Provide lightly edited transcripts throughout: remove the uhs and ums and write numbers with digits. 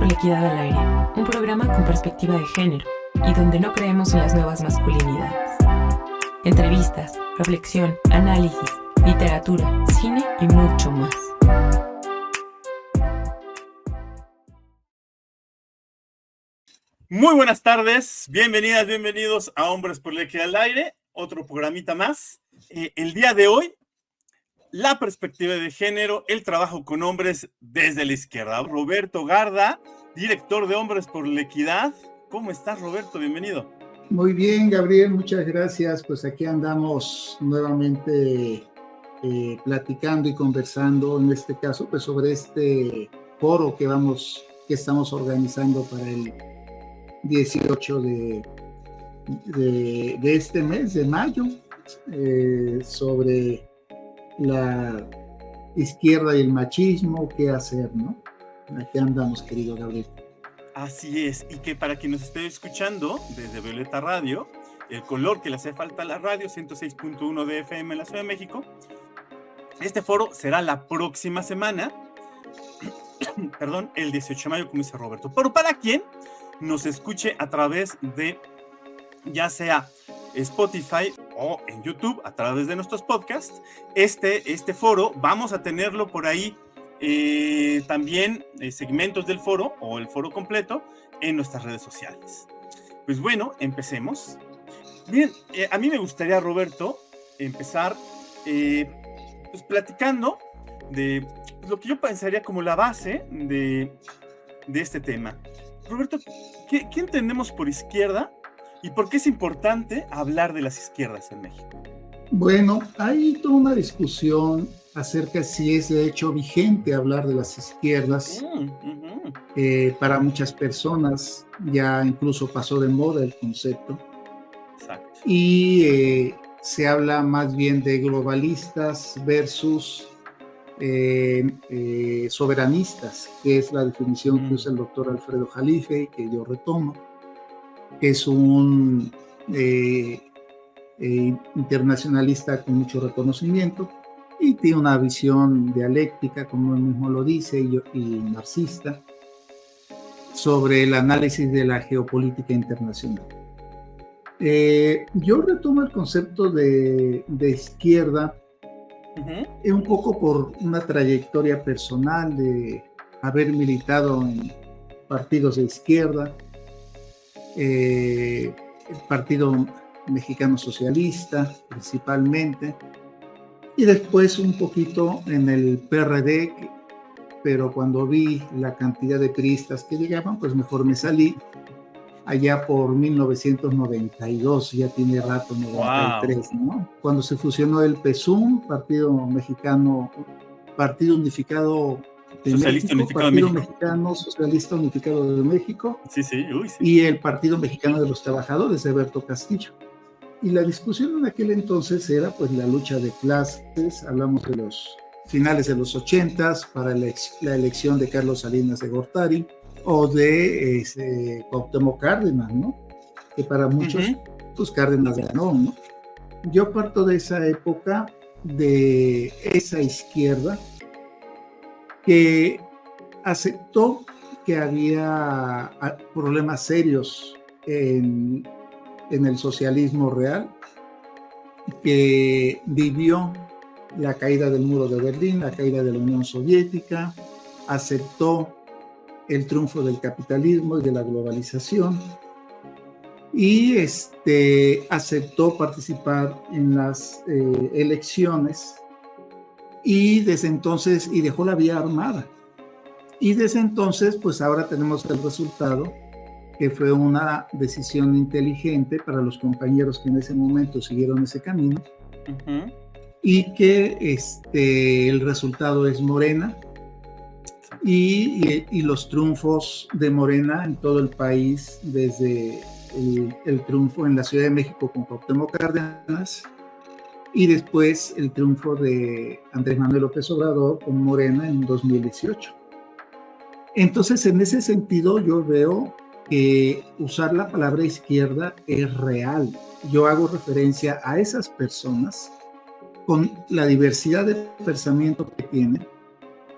por la Equidad al Aire, un programa con perspectiva de género y donde no creemos en las nuevas masculinidades. Entrevistas, reflexión, análisis, literatura, cine y mucho más. Muy buenas tardes, bienvenidas, bienvenidos a Hombres por la Equidad al Aire, otro programita más. El día de hoy, la perspectiva de género, el trabajo con hombres desde la izquierda. Roberto Garda, director de Hombres por la Equidad. ¿Cómo estás, Roberto? Bienvenido. Muy bien, Gabriel, muchas gracias. Pues aquí andamos nuevamente platicando y conversando, en este caso, pues sobre este foro que estamos organizando para el 18 de este mes, de mayo, sobre la izquierda y el machismo, qué hacer, ¿no? Aquí andamos, querido Gabriel. Así es, y que para quien nos esté escuchando desde Violeta Radio, el color que le hace falta a la radio, 106.1 de FM en la Ciudad de México, este foro será la próxima semana, perdón, el 18 de mayo, como dice Roberto. Pero para quien nos escuche a través de, ya sea Spotify o en YouTube, a través de nuestros podcasts, este foro vamos a tenerlo por ahí, también segmentos del foro o el foro completo en nuestras redes sociales. Pues bueno, empecemos. Bien, a mí me gustaría, Roberto, empezar pues platicando de lo que yo pensaría como la base de este tema. Roberto, ¿qué entendemos por izquierda y por qué es importante hablar de las izquierdas en México? Bueno, hay toda una discusión acerca de si es de hecho vigente hablar de las izquierdas. Para muchas personas ya incluso pasó de moda el concepto. Exacto. Y se habla más bien de globalistas versus soberanistas, que es la definición que usa el doctor Alfredo Jalife, que yo retomo, que es un internacionalista con mucho reconocimiento y tiene una visión dialéctica, como él mismo lo dice, y marxista, sobre el análisis de la geopolítica internacional. Yo retomo el concepto de izquierda un poco por una trayectoria personal de haber militado en partidos de izquierda, el Partido Mexicano Socialista principalmente, y después un poquito en el PRD, pero cuando vi la cantidad de priistas que llegaban, pues mejor me salí. Allá por 1992, ya tiene rato, 93, wow. ¿No? Cuando se fusionó el PSUM, Partido Mexicano, Partido Unificado de Socialista México, Unificado Partido de México. Mexicano Socialista Unificado de México, sí. Y el Partido Mexicano de los Trabajadores de Alberto Castillo. Y la discusión en aquel entonces era pues la lucha de clases. Hablamos de los finales de los 80s para la elección de Carlos Salinas de Gortari, o de Cuauhtémoc Cárdenas, ¿no? Que para muchos, pues Cárdenas ganó, ¿no? Yo parto de esa época, de esa izquierda, que aceptó que había problemas serios en el socialismo real, que vivió la caída del muro de Berlín, la caída de la Unión Soviética, aceptó el triunfo del capitalismo y de la globalización, y aceptó participar en las elecciones, y desde entonces, y dejó la vía armada, y desde entonces, pues ahora tenemos el resultado, que fue una decisión inteligente para los compañeros que en ese momento siguieron ese camino, y que el resultado es Morena, y los triunfos de Morena en todo el país, desde el triunfo en la Ciudad de México con Cuauhtémoc Cárdenas, y después el triunfo de Andrés Manuel López Obrador con Morena en 2018. Entonces, en ese sentido, yo veo que usar la palabra izquierda es real. Yo hago referencia a esas personas con la diversidad de pensamiento que tienen,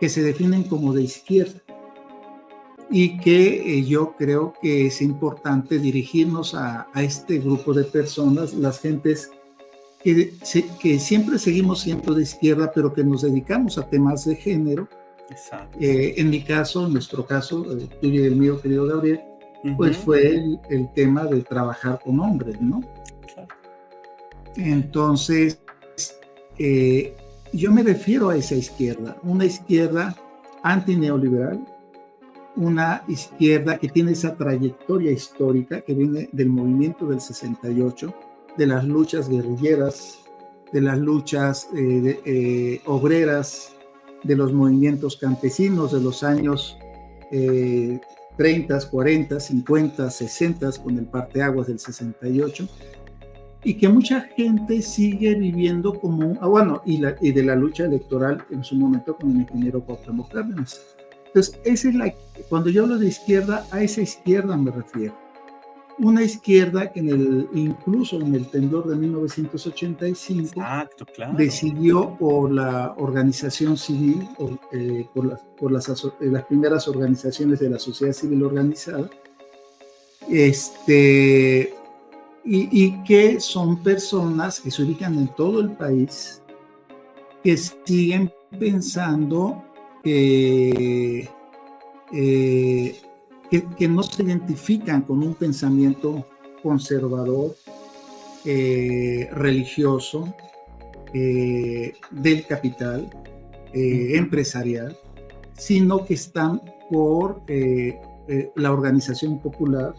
que se definen como de izquierda. y que yo creo que es importante dirigirnos a este grupo de personas, las gentes que siempre seguimos siendo de izquierda, pero que nos dedicamos a temas de género. Exacto. En mi caso, en nuestro caso, tuyo y el mío, querido Gabriel, pues fue el tema de trabajar con hombres, ¿no? Claro. Entonces, yo me refiero a esa izquierda, una izquierda antineoliberal, una izquierda que tiene esa trayectoria histórica que viene del movimiento del 68, de las luchas guerrilleras, de las luchas obreras, de los movimientos campesinos de los años 30, 40, 50, 60, con el parteaguas del 68, y que mucha gente sigue viviendo como, y de la lucha electoral en su momento con el ingeniero Cuauhtémoc Cárdenas. Entonces, cuando yo hablo de izquierda, a esa izquierda me refiero. Una izquierda que incluso en el temblor de 1985 Exacto, claro, decidió por la organización civil, por las primeras organizaciones de la sociedad civil organizada, y que son personas que se ubican en todo el país, que siguen pensando que no se identifican con un pensamiento conservador, religioso, del capital, empresarial, sino que están por la organización popular,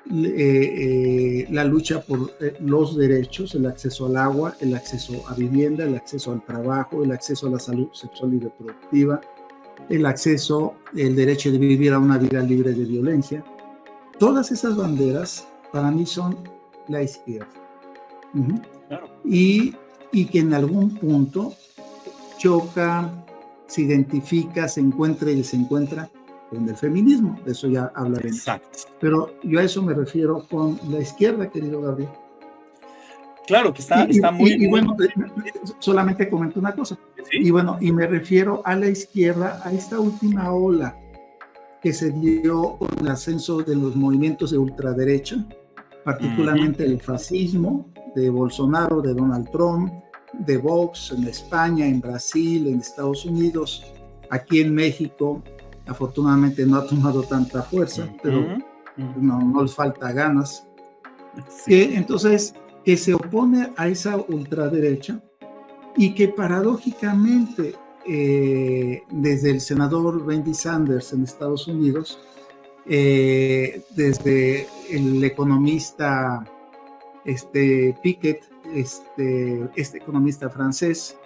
la lucha por los derechos, el acceso al agua, el acceso a vivienda, el acceso al trabajo, el acceso a la salud sexual y reproductiva, el derecho de vivir a una vida libre de violencia. Todas esas banderas para mí son la izquierda. Claro. Y que en algún punto choca, se identifica, se encuentra y desencuentra con el feminismo. De eso ya hablaremos. Exacto. Pero yo a eso me refiero con la izquierda, querido Gabriel. Claro, que está muy... Bueno, solamente comento una cosa. ¿Sí? Y me refiero a la izquierda, a esta última ola que se dio con el ascenso de los movimientos de ultraderecha, particularmente el fascismo de Bolsonaro, de Donald Trump, de Vox en España, en Brasil, en Estados Unidos, aquí en México. Afortunadamente no ha tomado tanta fuerza, pero no les falta ganas. Sí. Entonces, que se opone a esa ultraderecha y que paradójicamente desde el senador Bernie Sanders en Estados Unidos, desde el economista Piketty, este economista francés,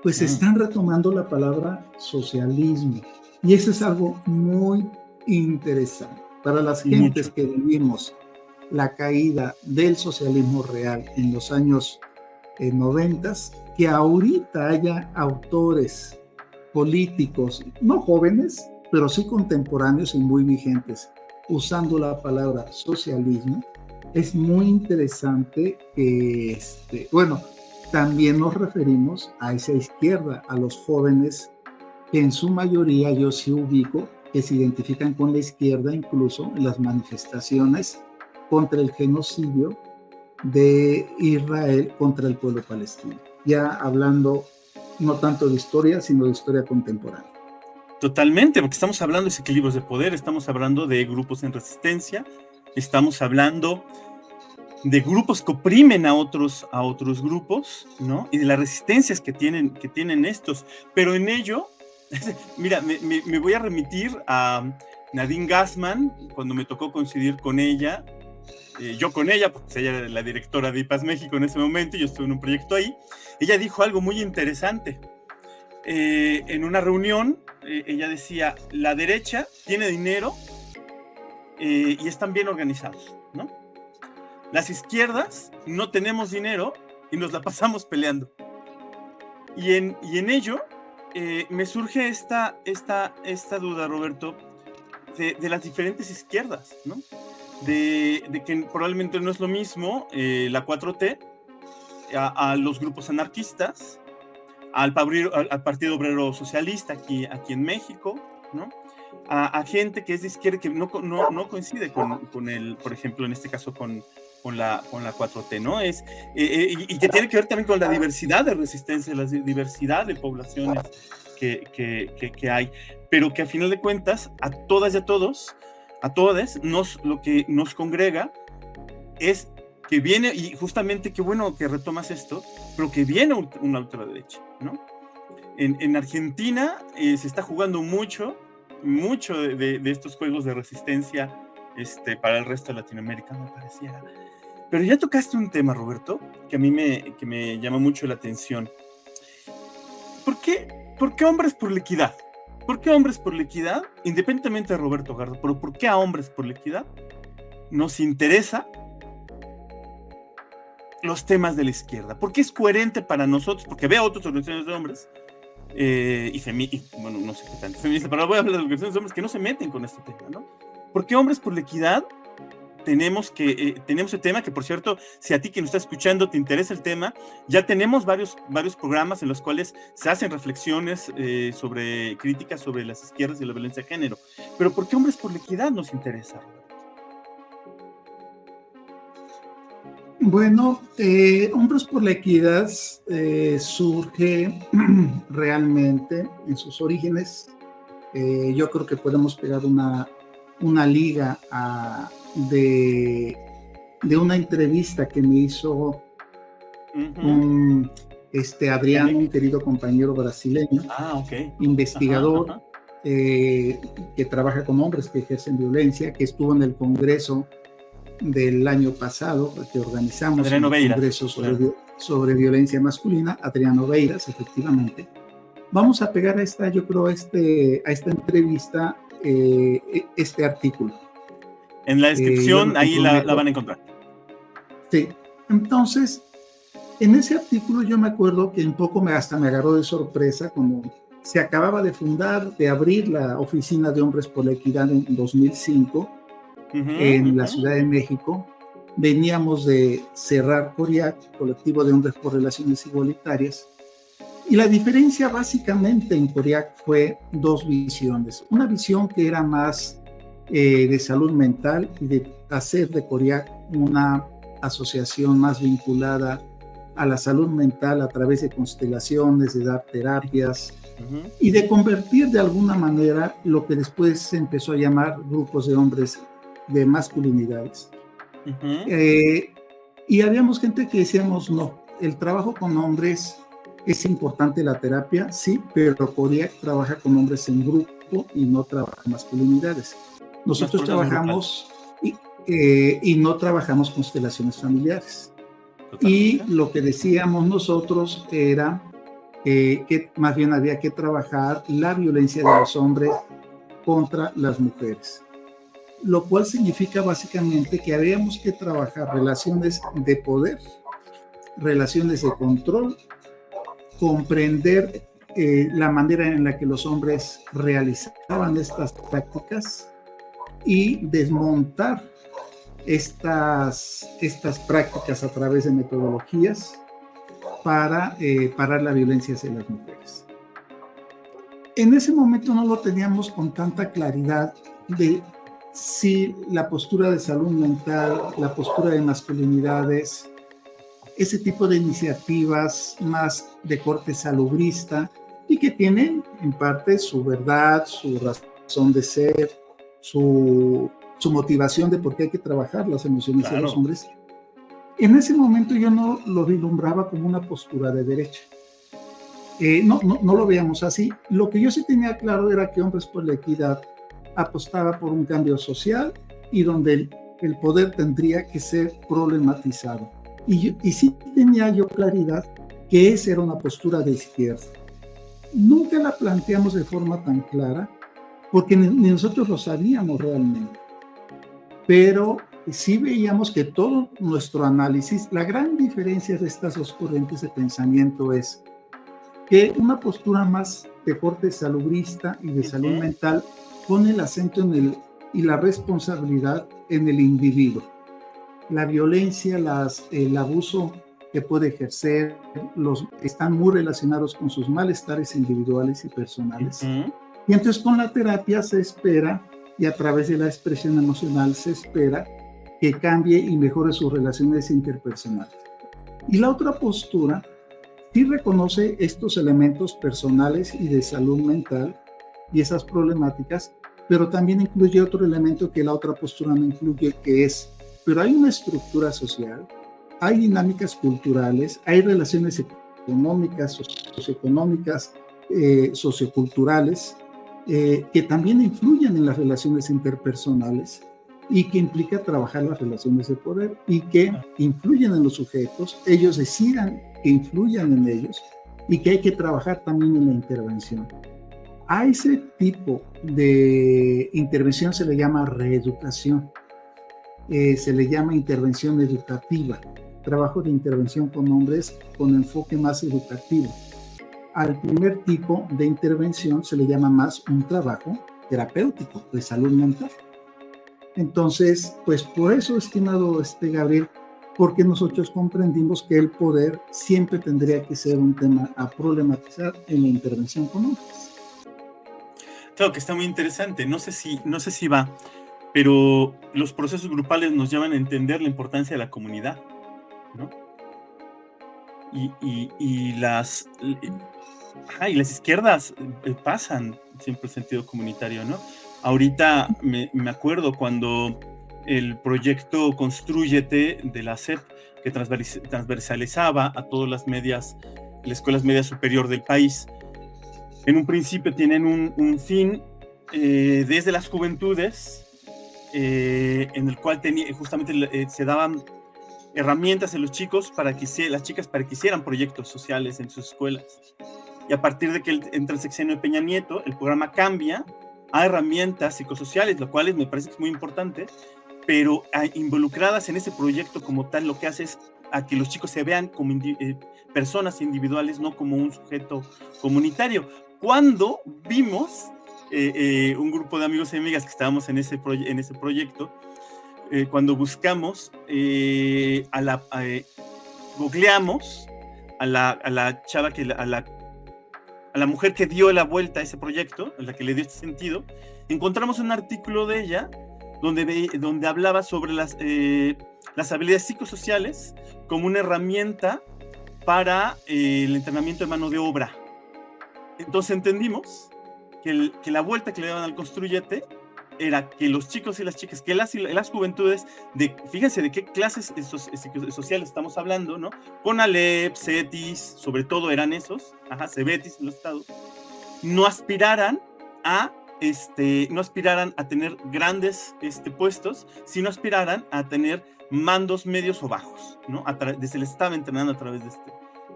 pues están retomando la palabra socialismo. Y eso es algo muy interesante para las gentes que vivimos la caída del socialismo real en los años 90, que ahorita haya autores políticos, no jóvenes, pero sí contemporáneos y muy vigentes, usando la palabra socialismo. Es muy interesante que, también nos referimos a esa izquierda, a los jóvenes que en su mayoría yo sí ubico, que se identifican con la izquierda, incluso en las manifestaciones contra el genocidio de Israel contra el pueblo palestino. Ya hablando no tanto de historia, sino de historia contemporánea. Totalmente, porque estamos hablando de desequilibrios de poder, estamos hablando de grupos en resistencia, estamos hablando de grupos que oprimen a otros grupos, ¿no? Y de las resistencias que tienen estos. Pero en ello, mira, me voy a remitir a Nadine Gassman, cuando me tocó coincidir con ella, yo con ella, porque ella era la directora de IPAS México en ese momento, y yo estuve en un proyecto ahí. Ella dijo algo muy interesante. En una reunión, ella decía, la derecha tiene dinero y están bien organizados, ¿no? Las izquierdas no tenemos dinero y nos la pasamos peleando. Y en ello me surge esta duda, Roberto, de las diferentes izquierdas, ¿no? De que probablemente no es lo mismo la 4T a los grupos anarquistas, al Partido Obrero Socialista aquí en México, ¿no? a gente que es de izquierda que no coincide con el, por ejemplo, en este caso con la 4T, ¿no? Y que tiene que ver también con la diversidad de resistencia, la diversidad de poblaciones que hay, pero que a final de cuentas, a todas y a todos, a todas, lo que nos congrega es que viene, y justamente qué bueno que retomas esto, pero que viene una ultraderecha, ¿no? En Argentina se está jugando mucho de estos juegos de resistencia para el resto de Latinoamérica, me pareciera. Pero ya tocaste un tema, Roberto, que a mí me llama mucho la atención. ¿Por qué hombres por la equidad? ¿Por qué hombres por la equidad, independientemente de Roberto Garza, pero por qué a hombres por la equidad nos interesa los temas de la izquierda? ¿Por qué es coherente para nosotros? Porque veo otras organizaciones de hombres bueno, no sé qué tanto feminista, pero voy a hablar de organizaciones de hombres que no se meten con este tema, ¿no? ¿Por qué hombres por la equidad tenemos el tema? Que por cierto, si a ti que nos está escuchando te interesa el tema, ya tenemos varios programas en los cuales se hacen reflexiones sobre críticas sobre las izquierdas y la violencia de género. Pero ¿por qué hombres por la equidad nos interesa? Bueno, Hombres por la Equidad surge realmente en sus orígenes. Yo creo que podemos pegar una liga de una entrevista que me hizo un Adrián, mi querido compañero brasileño, investigador, que trabaja con hombres que ejercen violencia, que estuvo en el Congreso del año pasado, que organizamos un congreso sobre violencia masculina, Adriano Beiras, efectivamente. Vamos a pegar a esta entrevista este artículo. En la descripción, ahí la van a encontrar. Sí, entonces, en ese artículo yo me acuerdo que un poco hasta me agarró de sorpresa, como se acababa de abrir la Oficina de Hombres por la Equidad en 2005, en la Ciudad de México. Veníamos de cerrar CORIAC, Colectivo de Hombres por Relaciones Igualitarias, y la diferencia básicamente en CORIAC fue dos visiones. Una visión que era más de salud mental y de hacer de CORIAC una asociación más vinculada a la salud mental a través de constelaciones, de dar terapias y de convertir de alguna manera lo que después se empezó a llamar grupos de hombres de masculinidades. Y habíamos gente que decíamos, no, el trabajo con hombres es importante, la terapia, sí, pero CORIAC trabaja con hombres en grupo y no trabaja masculinidades. Nosotros trabajamos y no trabajamos constelaciones familiares. Y lo que decíamos nosotros era que más bien había que trabajar la violencia de los hombres contra las mujeres, lo cual significa básicamente que habíamos que trabajar relaciones de poder, relaciones de control, comprender la manera en la que los hombres realizaban estas prácticas y desmontar estas prácticas a través de metodologías para parar la violencia hacia las mujeres. En ese momento no lo teníamos con tanta claridad de si la postura de salud mental, la postura de masculinidades, ese tipo de iniciativas más de corte salubrista y que tienen en parte su verdad, su razón de ser, su motivación de por qué hay que trabajar las emociones de los hombres. En ese momento yo no lo vislumbraba como una postura de derecha. No lo veíamos así. Lo que yo sí tenía claro era que Hombres por la Equidad apostaba por un cambio social y donde el poder tendría que ser problematizado. Y sí tenía yo claridad que esa era una postura de izquierda. Nunca la planteamos de forma tan clara, porque ni nosotros lo sabíamos realmente. Pero sí veíamos que todo nuestro análisis, la gran diferencia de estas dos corrientes de pensamiento es que una postura más de corte salubrista y de salud mental pone el acento y la responsabilidad en el individuo. La violencia, el abuso que puede ejercer, están muy relacionados con sus malestares individuales y personales. Y entonces con la terapia se espera, y a través de la expresión emocional se espera que cambie y mejore sus relaciones interpersonales. Y la otra postura sí reconoce estos elementos personales y de salud mental y esas problemáticas, pero también incluye otro elemento que la otra postura no incluye, que es, pero hay una estructura social, hay dinámicas culturales, hay relaciones económicas, socioeconómicas, socioculturales, que también influyen en las relaciones interpersonales y que implica trabajar las relaciones de poder y que influyen en los sujetos, ellos decidan que influyan en ellos y que hay que trabajar también en la intervención. A ese tipo de intervención se le llama reeducación, se le llama intervención educativa, trabajo de intervención con hombres con enfoque más educativo. Al primer tipo de intervención se le llama más un trabajo terapéutico de salud mental. Entonces, pues por eso, estimado Gabriel, porque nosotros comprendimos que el poder siempre tendría que ser un tema a problematizar en la intervención con hombres. Claro que está muy interesante, no sé si va, pero los procesos grupales nos llevan a entender la importancia de la comunidad, ¿no? Y las izquierdas pasan siempre el sentido comunitario, ¿no? Ahorita me acuerdo cuando el proyecto Constrúyete de la SEP, que transversalizaba a todas las escuelas medias superior del país, en un principio tienen un fin desde las juventudes, en el cual justamente se daban herramientas a los chicos las chicas para que hicieran proyectos sociales en sus escuelas. Y a partir de que entra el sexenio de Peña Nieto, el programa cambia a herramientas psicosociales, lo cual me parece que es muy importante, pero involucradas en ese proyecto como tal, lo que hace es a que los chicos se vean como personas individuales, no como un sujeto comunitario. Cuando vimos un grupo de amigos y amigas que estábamos en ese proyecto, cuando buscamos, googleamos a la chava, a la mujer que dio la vuelta a ese proyecto, a la que le dio este sentido, encontramos un artículo de ella donde hablaba sobre las habilidades psicosociales como una herramienta para el entrenamiento de mano de obra. Entonces entendimos que la vuelta que le daban al Constrúyete era que los chicos y las chicas, que las juventudes, fíjense de qué clases sociales estamos hablando, ¿no? CONALEP, CETIS, sobre todo eran esos, CEBETIS en los estados, no aspiraran a tener grandes puestos, sino aspiraran a tener mandos medios o bajos, ¿no? Se les estaba entrenando a través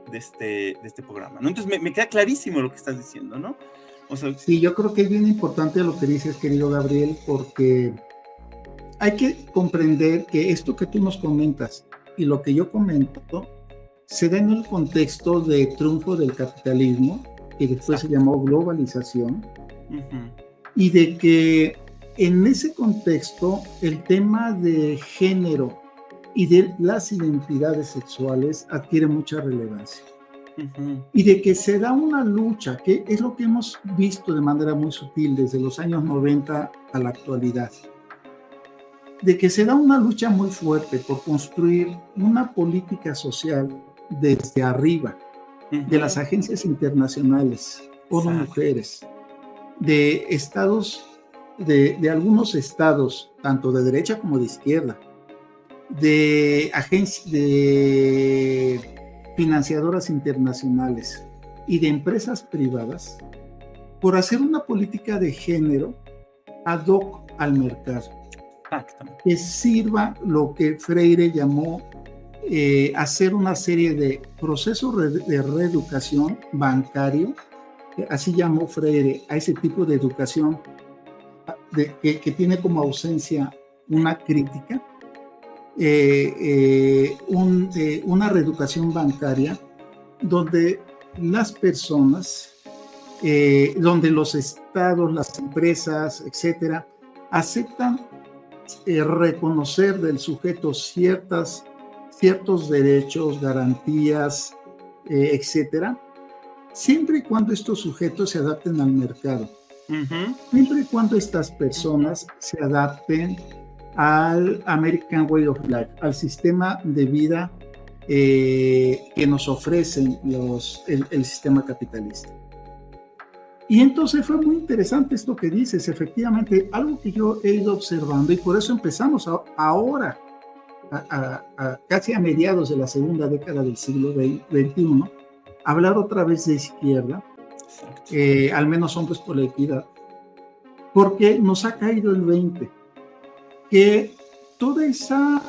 de este programa, ¿no? Entonces me queda clarísimo lo que estás diciendo, ¿no? O sea, sí, yo creo que es bien importante lo que dices, querido Gabriel, porque hay que comprender que esto que tú nos comentas y lo que yo comento se da en el contexto de triunfo del capitalismo, que después se llamó globalización, y de que en ese contexto el tema de género y de las identidades sexuales adquiere mucha relevancia. Y de que se da una lucha, que es lo que hemos visto de manera muy sutil desde los años 90 a la actualidad, de que se da una lucha muy fuerte por construir una política social desde arriba, de las agencias internacionales, ONU Mujeres, de estados, de algunos estados, tanto de derecha como de izquierda, de financiadoras internacionales y de empresas privadas, por hacer una política de género ad hoc al mercado, que sirva lo que Freire llamó hacer una serie de procesos de reeducación bancario, así llamó Freire a ese tipo de educación que tiene como ausencia una crítica, una reeducación bancaria donde las personas, donde los estados, las empresas, etcétera, aceptan reconocer del sujeto ciertos derechos, garantías, etcétera, siempre y cuando estos sujetos se adapten al mercado. siempre y cuando estas personas se adapten al American Way of Life, al sistema de vida que nos ofrecen el sistema capitalista. Y entonces fue muy interesante esto que dices, efectivamente, algo que yo he ido observando, y por eso empezamos ahora, casi a mediados de la segunda década del siglo XXI, a hablar otra vez de izquierda, al menos Hombres por la Equidad, porque nos ha caído el 20, que toda esa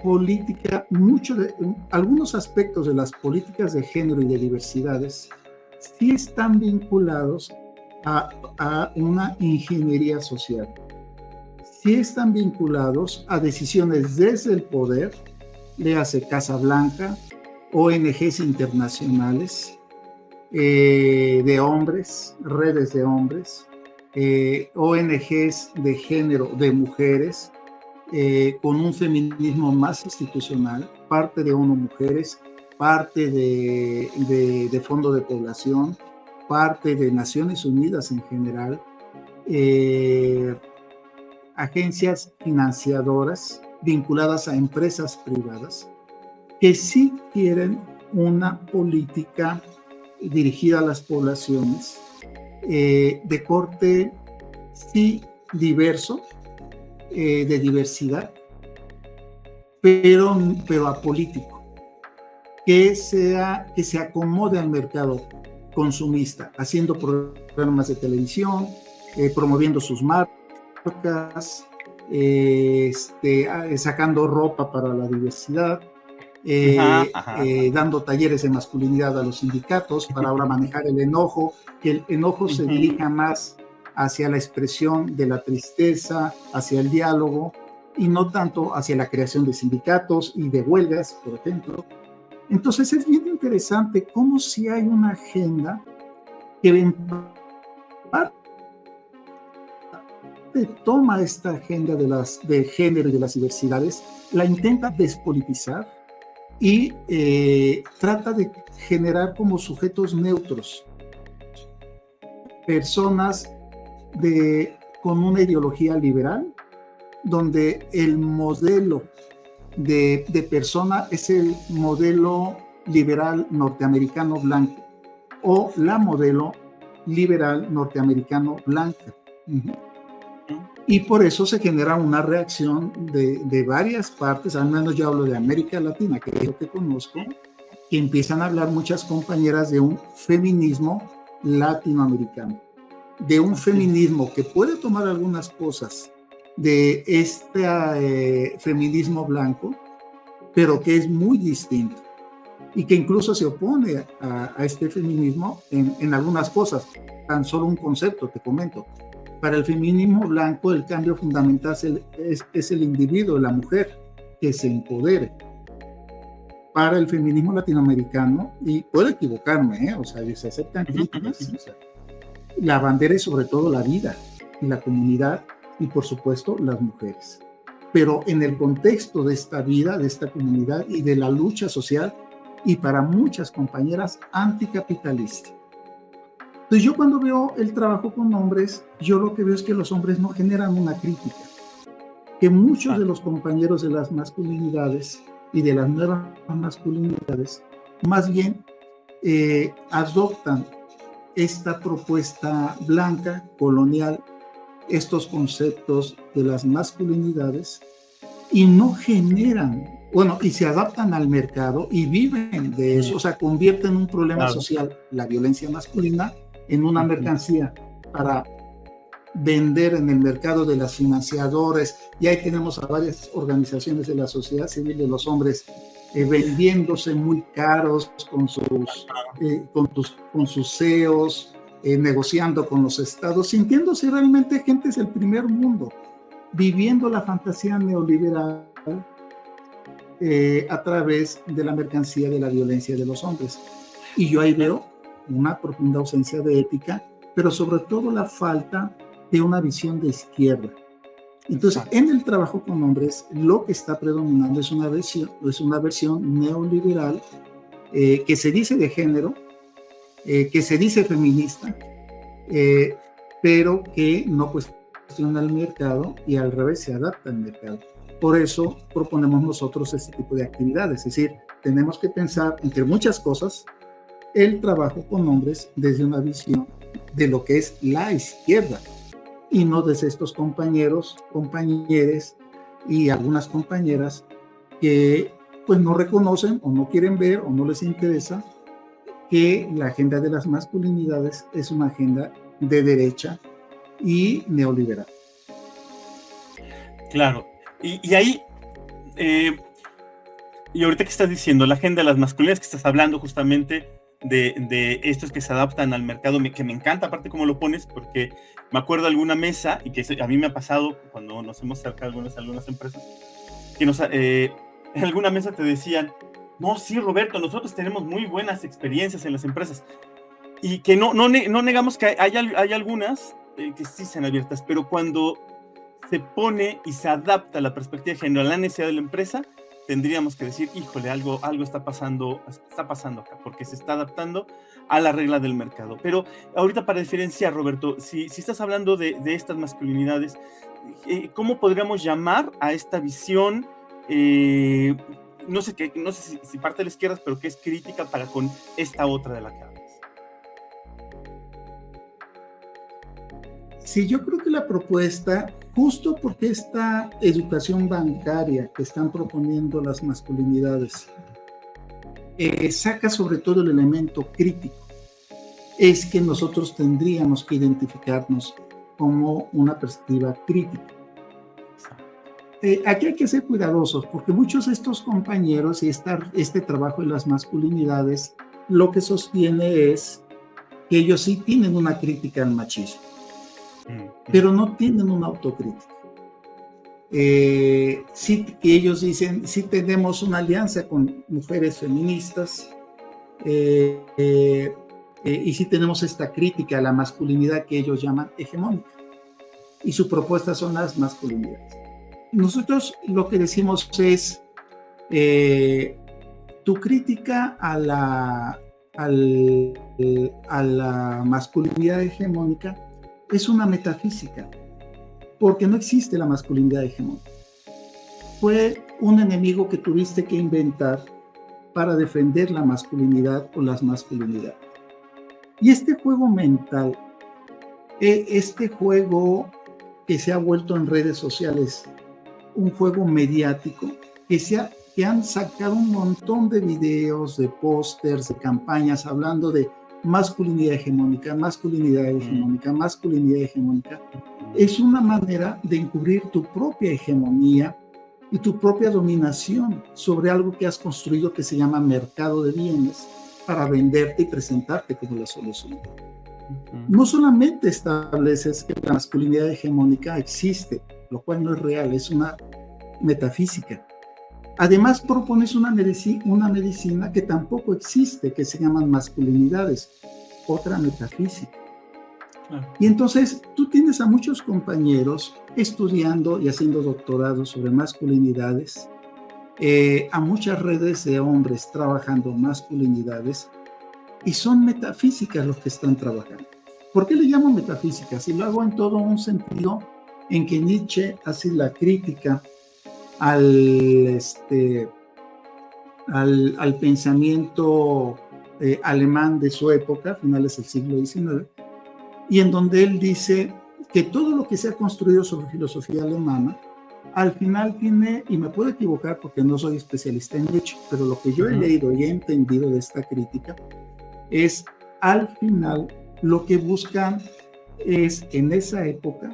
política, algunos aspectos de las políticas de género y de diversidades sí están vinculados a una ingeniería social, sí están vinculados a decisiones desde el poder, léase Casa Blanca, ONGs internacionales, de hombres, redes de hombres, ONGs de género de mujeres, con un feminismo más institucional, parte de ONU Mujeres, parte de Fondo de Población, parte de Naciones Unidas en general, agencias financiadoras vinculadas a empresas privadas que sí quieren una política dirigida a las poblaciones de corte sí diverso, de diversidad, pero apolítico, que se acomode al mercado consumista, haciendo programas de televisión, promoviendo sus marcas, sacando ropa para la diversidad, dando talleres de masculinidad a los sindicatos para ahora manejar el enojo, que el enojo se dirija más hacia la expresión de la tristeza, hacia el diálogo, y no tanto hacia la creación de sindicatos y de huelgas, por ejemplo. Entonces es bien interesante cómo si hay una agenda que en parte toma esta agenda de género y de las diversidades, la intenta despolitizar y trata de generar como sujetos neutros, personas con una ideología liberal, donde el modelo de persona es el modelo liberal norteamericano blanco o la modelo liberal norteamericano blanca. Y por eso se genera una reacción de varias partes, al menos yo hablo de América Latina, que es lo que conozco, que empiezan a hablar muchas compañeras de un feminismo latinoamericano, de un feminismo que puede tomar algunas cosas de este feminismo blanco, pero que es muy distinto y que incluso se opone a este feminismo en algunas cosas. Tan solo un concepto, te comento. Para el feminismo blanco, el cambio fundamental es el individuo, la mujer, que se empodere. Para el feminismo latinoamericano, y puedo equivocarme, o sea, se aceptan críticas, o sea, la bandera es sobre todo la vida y la comunidad, y por supuesto las mujeres. Pero en el contexto de esta vida, de esta comunidad y de la lucha social, y para muchas compañeras anticapitalistas. Entonces yo cuando veo el trabajo con hombres, yo lo que veo es que los hombres no generan una crítica, que muchos de los compañeros de las masculinidades y de las nuevas masculinidades, más bien adoptan esta propuesta blanca, colonial, estos conceptos de las masculinidades y no generan, bueno, y se adaptan al mercado y viven de eso, o sea, convierten un problema social, la violencia masculina, en una mercancía para vender en el mercado de las financiadoras, y ahí tenemos a varias organizaciones de la sociedad civil de los hombres vendiéndose muy caros con sus CEOs, negociando con los estados, sintiéndose realmente gentes del primer mundo, viviendo la fantasía neoliberal a través de la mercancía de la violencia de los hombres. Y yo ahí veo una profunda ausencia de ética, pero sobre todo la falta de una visión de izquierda. Entonces, en el trabajo con hombres, lo que está predominando es una versión neoliberal que se dice de género, que se dice feminista, pero que no cuestiona el mercado y al revés se adapta al mercado. Por eso proponemos nosotros este tipo de actividades, es decir, tenemos que pensar, entre muchas cosas, el trabajo con hombres desde una visión de lo que es la izquierda y no desde estos compañeros, compañeres y algunas compañeras que pues no reconocen o no quieren ver o no les interesa que la agenda de las masculinidades es una agenda de derecha y neoliberal. Claro, y ahí, y ahorita que estás diciendo, la agenda de las masculinidades, que estás hablando justamente de estos que se adaptan al mercado, que me encanta aparte cómo lo pones, porque me acuerdo de alguna mesa, y que a mí me ha pasado cuando nos hemos acercado a algunas empresas, que en alguna mesa te decían, no, sí, Roberto, nosotros tenemos muy buenas experiencias en las empresas, y que no negamos que hay algunas que sí sean abiertas, pero cuando se pone y se adapta la perspectiva de género a la necesidad de la empresa, tendríamos que decir, híjole, algo está pasando acá, porque se está adaptando a la regla del mercado. Pero ahorita, para diferenciar, Roberto, si estás hablando de estas masculinidades, ¿cómo podríamos llamar a esta visión, no sé si parte de la izquierda, pero que es crítica para con esta otra de la que hablas? Sí, yo creo que la propuesta, justo porque esta educación bancaria que están proponiendo las masculinidades, saca sobre todo el elemento crítico, es que nosotros tendríamos que identificarnos como una perspectiva crítica. Aquí hay que ser cuidadosos, porque muchos de estos compañeros y este trabajo de las masculinidades, lo que sostiene es que ellos sí tienen una crítica al machismo, pero no tienen una autocrítica. Sí, que ellos dicen, sí tenemos una alianza con mujeres feministas, y sí tenemos esta crítica a la masculinidad que ellos llaman hegemónica, y su propuesta son las masculinidades. Nosotros lo que decimos es, tu crítica a la masculinidad hegemónica es una metafísica, porque no existe la masculinidad hegemónica. Fue un enemigo que tuviste que inventar para defender la masculinidad o las masculinidades. Y este juego mental, este juego que se ha vuelto en redes sociales un juego mediático, que han sacado un montón de videos, de pósters, de campañas hablando de masculinidad hegemónica, masculinidad hegemónica, masculinidad hegemónica, es una manera de encubrir tu propia hegemonía y tu propia dominación sobre algo que has construido que se llama mercado de bienes para venderte y presentarte como la solución. No solamente estableces que la masculinidad hegemónica existe, lo cual no es real, es una metafísica. Además propones una medicina que tampoco existe, que se llaman masculinidades, otra metafísica. Y entonces tú tienes a muchos compañeros estudiando y haciendo doctorados sobre masculinidades, a muchas redes de hombres trabajando masculinidades, y son metafísicas los que están trabajando. ¿Por qué le llamo metafísicas? Y lo hago en todo un sentido en que Nietzsche hace la crítica al pensamiento alemán de su época, finales del siglo XIX, y en donde él dice que todo lo que se ha construido sobre filosofía alemana, al final tiene, y me puedo equivocar porque no soy especialista en Nietzsche, pero lo que yo he leído y he entendido de esta crítica es, al final, lo que buscan es, en esa época,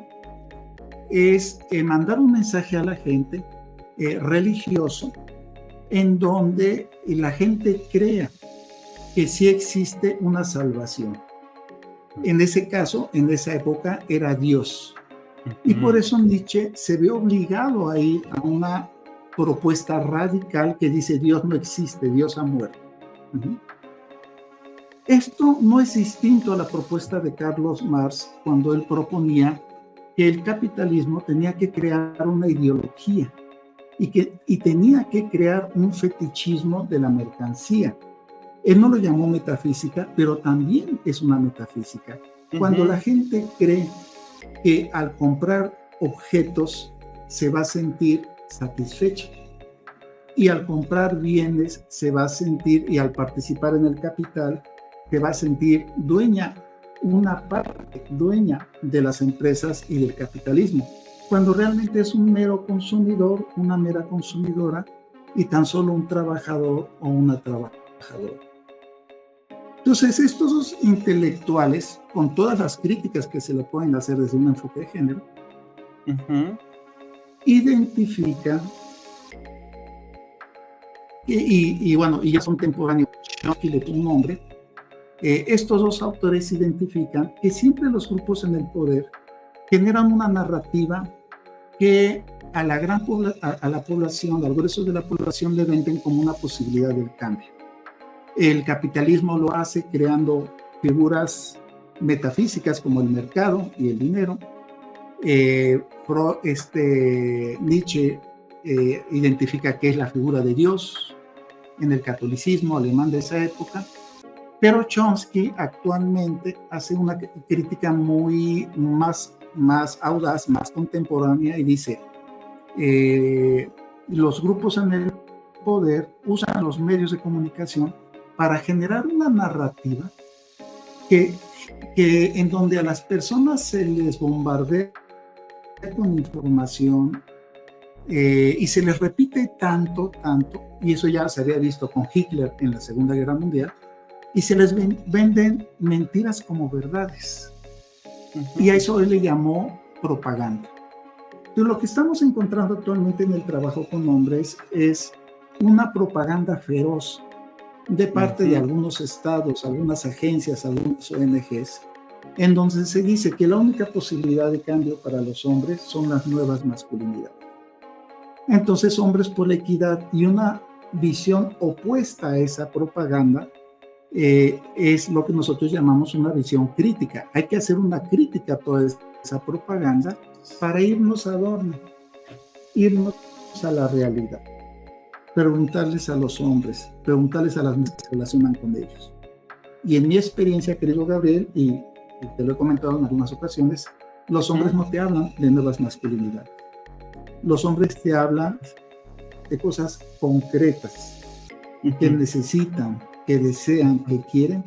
es mandar un mensaje a la gente religioso, en donde la gente crea que sí existe una salvación. En ese caso, en esa época, era Dios. Y por eso Nietzsche se ve obligado a ir a una propuesta radical que dice Dios no existe, Dios ha muerto. Esto no es distinto a la propuesta de Carlos Marx cuando él proponía que el capitalismo tenía que crear una ideología y tenía que crear un fetichismo de la mercancía. Él no lo llamó metafísica, pero también es una metafísica. Cuando la gente cree que al comprar objetos se va a sentir satisfecha, y al comprar bienes se va a sentir, y al participar en el capital, se va a sentir dueña, una parte dueña de las empresas y del capitalismo, cuando realmente es un mero consumidor, una mera consumidora, y tan solo un trabajador o una trabajadora. Entonces, estos dos intelectuales, con todas las críticas que se le pueden hacer desde un enfoque de género, identifican, y ya son contemporáneos, Chomsky le puso un nombre, estos dos autores identifican que siempre los grupos en el poder generan una narrativa que a la población, al grueso de la población, le venden como una posibilidad del cambio. El capitalismo lo hace creando figuras metafísicas como el mercado y el dinero. Nietzsche identifica que es la figura de Dios en el catolicismo alemán de esa época, pero Chomsky actualmente hace una crítica muy más audaz, más contemporánea, y dice: los grupos en el poder usan los medios de comunicación para generar una narrativa que en donde a las personas se les bombardea con información y se les repite tanto, y eso ya se había visto con Hitler en la Segunda Guerra Mundial, y se les venden mentiras como verdades. Y a eso él le llamó propaganda. Pero lo que estamos encontrando actualmente en el trabajo con hombres es una propaganda feroz de parte de algunos estados, algunas agencias, algunas ONGs, en donde se dice que la única posibilidad de cambio para los hombres son las nuevas masculinidades. Entonces, Hombres por la Equidad, y una visión opuesta a esa propaganda, es lo que nosotros llamamos una visión crítica. Hay que hacer una crítica a toda esa propaganda para irnos a dónde, irnos a la realidad, preguntarles a los hombres, preguntarles a las mujeres que se relacionan con ellos. Y en mi experiencia, querido Gabriel, y te lo he comentado en algunas ocasiones, los hombres no te hablan de nuevas masculinidades. Los hombres te hablan de cosas concretas que necesitan, que desean, que quieren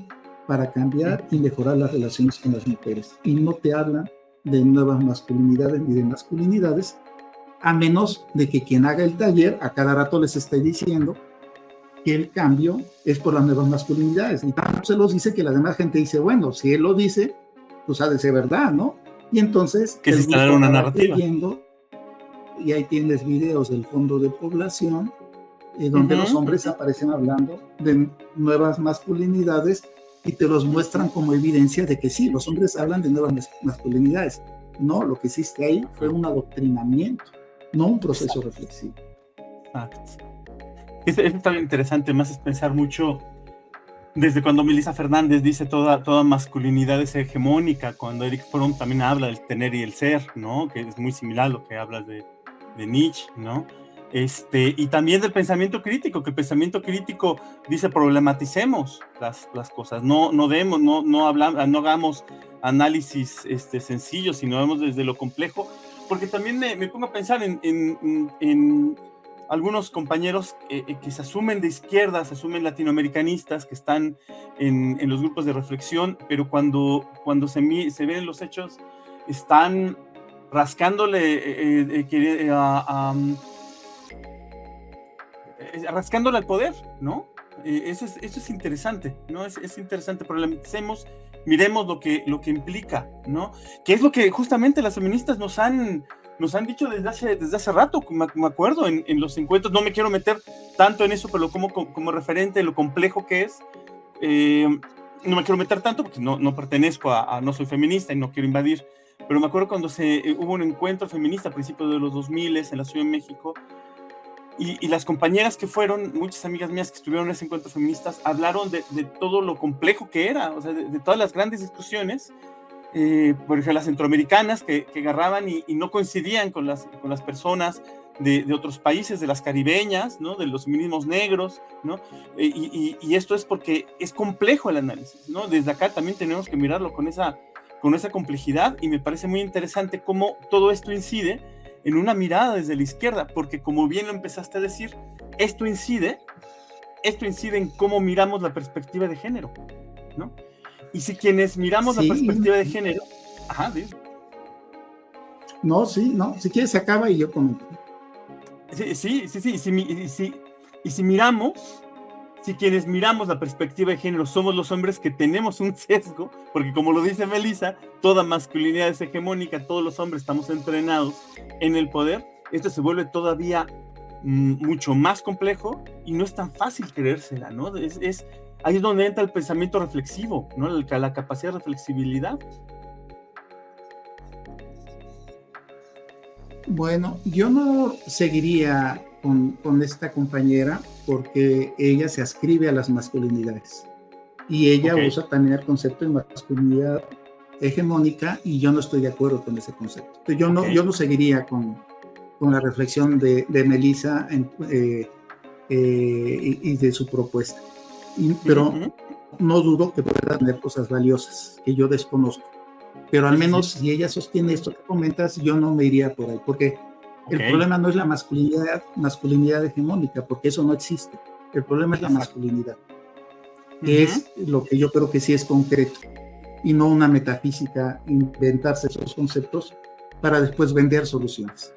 para cambiar y mejorar las relaciones con las mujeres. Y no te hablan de nuevas masculinidades ni de masculinidades, a menos de que quien haga el taller a cada rato les esté diciendo que el cambio es por las nuevas masculinidades. Y tanto se los dice que la demás gente dice, bueno, si él lo dice, pues ha de ser verdad, ¿no? Y entonces que se instala una narrativa. Y ahí tienes videos del Fondo de Población donde los hombres aparecen hablando de nuevas masculinidades y te los muestran como evidencia de que sí, los hombres hablan de nuevas masculinidades. No, lo que hiciste ahí fue un adoctrinamiento, no un proceso reflexivo. Exacto. Eso es también interesante, más es pensar mucho desde cuando Melissa Fernández dice toda masculinidad es hegemónica, cuando Eric Fromm también habla del tener y el ser, ¿no? Que es muy similar a lo que hablas de Nietzsche, ¿no? Y también del pensamiento crítico, que el pensamiento crítico dice problematicemos las cosas, no hagamos análisis sencillos, sino vemos desde lo complejo, porque también me pongo a pensar en algunos compañeros que se asumen de izquierda, se asumen latinoamericanistas, que están en los grupos de reflexión, pero cuando se ven los hechos, están rascándole rascándole al poder, ¿no? Eso es interesante, ¿no? Es interesante, problematicemos, miremos lo que implica, ¿no? Que es lo que justamente las feministas nos han dicho desde hace rato, me acuerdo, en los encuentros. No me quiero meter tanto en eso, pero como referente de lo complejo que es, no me quiero meter tanto porque no pertenezco no soy feminista y no quiero invadir, pero me acuerdo cuando hubo un encuentro feminista a principios de los 2000 en la Ciudad de México, y las compañeras que fueron, muchas amigas mías que estuvieron en ese encuentro feministas, hablaron de todo lo complejo que era, o sea, de todas las grandes discusiones, por ejemplo, las centroamericanas que agarraban y no coincidían con las personas de otros países, de las caribeñas, ¿no? De los feminismos negros, ¿no? Y esto es porque es complejo el análisis, ¿no? Desde acá también tenemos que mirarlo con esa con esa complejidad, y me parece muy interesante cómo todo esto incide en una mirada desde la izquierda, porque como bien lo empezaste a decir, esto incide en cómo miramos la perspectiva de género, ¿no? Y si quienes miramos la perspectiva de género... Ajá, ¿sí? No, si quieres se acaba y yo comento. Sí, y si miramos, si quienes miramos la perspectiva de género somos los hombres que tenemos un sesgo, porque como lo dice Melissa, toda masculinidad es hegemónica, todos los hombres estamos entrenados en el poder, esto se vuelve todavía mucho más complejo y no es tan fácil creérsela, ¿no? Ahí es donde entra el pensamiento reflexivo, ¿no? La capacidad de reflexibilidad. Bueno, yo no seguiría con esta compañera porque ella se ascribe a las masculinidades y ella usa también el concepto de masculinidad hegemónica y yo no estoy de acuerdo con ese concepto. Yo no seguiría con la reflexión de Melissa y de su propuesta, pero no dudo que pueda tener cosas valiosas que yo desconozco. Pero al menos si ella sostiene esto que comentas, yo no me iría por ahí, porque el problema no es la masculinidad hegemónica, porque eso no existe. El problema es la masculinidad, que es lo que yo creo que sí es concreto, y no una metafísica, inventarse esos conceptos para después vender soluciones.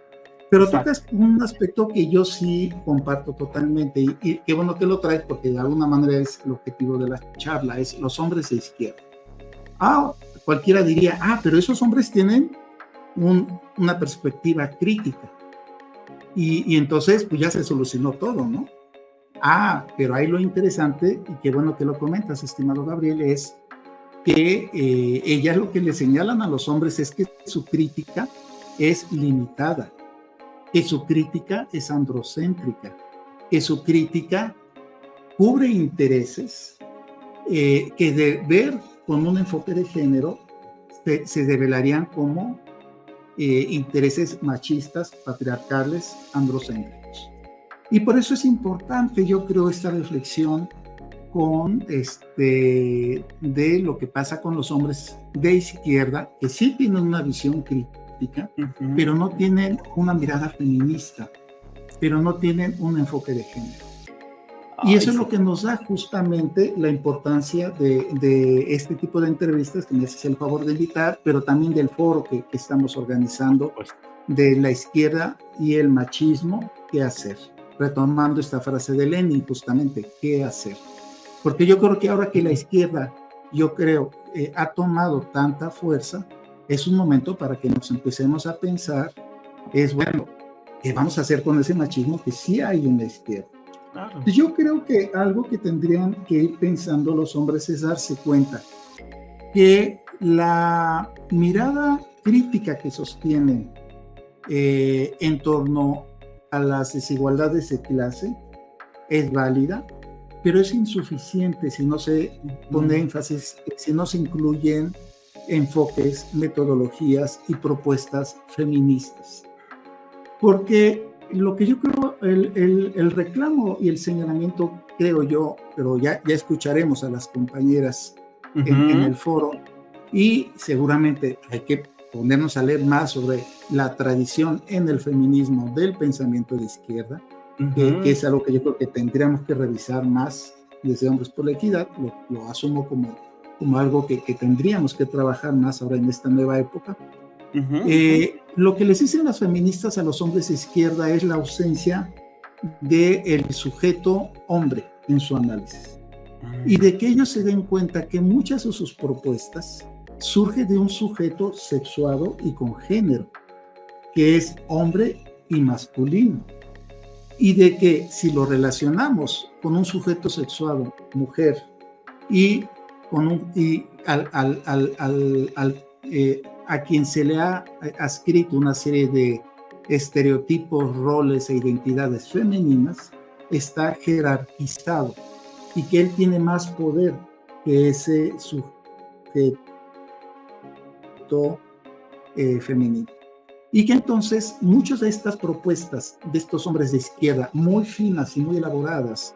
Pero tocas un aspecto que yo sí comparto totalmente, y qué bueno que lo traes, porque de alguna manera es el objetivo de la charla, es los hombres de izquierda. Cualquiera diría, pero esos hombres tienen una perspectiva crítica. Y entonces, pues ya se solucionó todo, ¿no? Pero ahí lo interesante, y qué bueno que lo comentas, estimado Gabriel, es que ellas lo que le señalan a los hombres es que su crítica es limitada, que su crítica es androcéntrica, que su crítica cubre intereses que de ver con un enfoque de género se develarían como intereses machistas, patriarcales, androcéntricos. Y por eso es importante, yo creo, esta reflexión de lo que pasa con los hombres de izquierda, que sí tienen una visión crítica, pero no tienen una mirada feminista, pero no tienen un enfoque de género. Y eso es lo que nos da justamente la importancia de este tipo de entrevistas que me haces el favor de invitar, pero también del foro que estamos organizando de la izquierda y el machismo, ¿qué hacer? Retomando esta frase de Lenin, justamente, ¿qué hacer? Porque yo creo que ahora que la izquierda, ha tomado tanta fuerza, es un momento para que nos empecemos a pensar, ¿qué vamos a hacer con ese machismo que sí hay en la izquierda? Claro. Yo creo que algo que tendrían que ir pensando los hombres es darse cuenta que la mirada crítica que sostienen en torno a las desigualdades de clase es válida, pero es insuficiente si no se pone énfasis, si no se incluyen enfoques, metodologías y propuestas feministas. Porque lo que yo creo, el reclamo y el señalamiento, creo yo, pero ya escucharemos a las compañeras en el foro, y seguramente hay que ponernos a leer más sobre la tradición en el feminismo del pensamiento de izquierda, que es algo que yo creo que tendríamos que revisar más desde Hombres por la Equidad. Lo asumo como algo que tendríamos que trabajar más ahora en esta nueva época. Lo que les dicen las feministas a los hombres de izquierda es la ausencia del sujeto hombre en su análisis, y de que ellos se den cuenta que muchas de sus propuestas surgen de un sujeto sexuado y con género, que es hombre y masculino, y de que si lo relacionamos con un sujeto sexuado, mujer, y a quien se le ha adscrito una serie de estereotipos, roles e identidades femeninas, está jerarquizado, y que él tiene más poder que ese sujeto femenino. Y que entonces muchas de estas propuestas de estos hombres de izquierda, muy finas y muy elaboradas